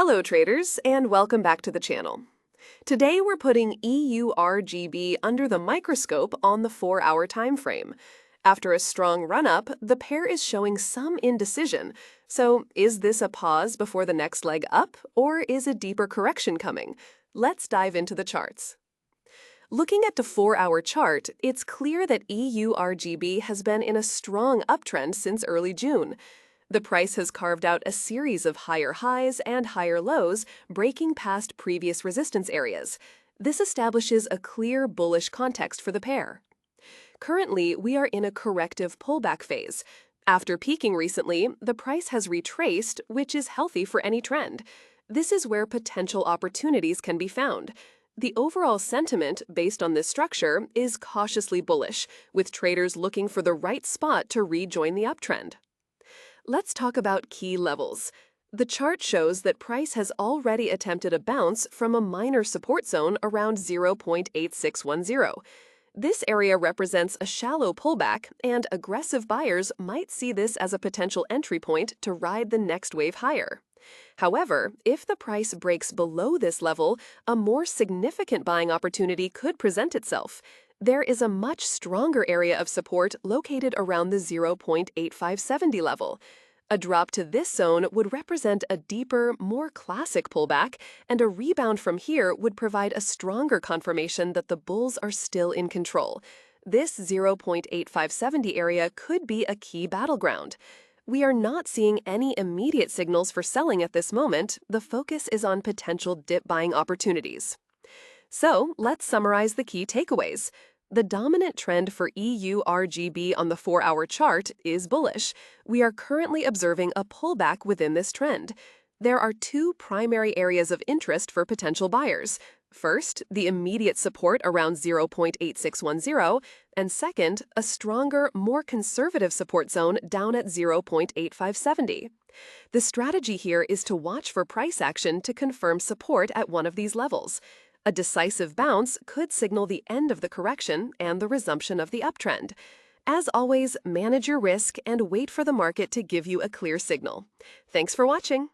Hello traders, and welcome back to the channel. Today we're putting EURGB under the microscope on the 4-hour time frame. After a strong run-up, the pair is showing some indecision. So is this a pause before the next leg up, or is a deeper correction coming? Let's dive into the charts. Looking at the 4-hour chart, it's clear that EURGB has been in a strong uptrend since early June. The price has carved out a series of higher highs and higher lows, breaking past previous resistance areas. This establishes a clear bullish context for the pair. Currently, we are in a corrective pullback phase. After peaking recently, the price has retraced, which is healthy for any trend. This is where potential opportunities can be found. The overall sentiment, based on this structure, is cautiously bullish, with traders looking for the right spot to rejoin the uptrend. Let's talk about key levels. The chart shows that price has already attempted a bounce from a minor support zone around 0.8610. This area represents a shallow pullback, and aggressive buyers might see this as a potential entry point to ride the next wave higher. However, if the price breaks below this level, a more significant buying opportunity could present itself. There is a much stronger area of support located around the 0.8570 level. A drop to this zone would represent a deeper, more classic pullback, and a rebound from here would provide a stronger confirmation that the bulls are still in control. This 0.8570 area could be a key battleground. We are not seeing any immediate signals for selling at this moment. The focus is on potential dip buying opportunities. So, let's summarize the key takeaways. The dominant trend for EURGB on the 4-hour chart is bullish. We are currently observing a pullback within this trend. There are two primary areas of interest for potential buyers. First, the immediate support around 0.8610, and second, a stronger, more conservative support zone down at 0.8570. The strategy here is to watch for price action to confirm support at one of these levels. A decisive bounce could signal the end of the correction and the resumption of the uptrend. As always, manage your risk and wait for the market to give you a clear signal. Thanks for watching.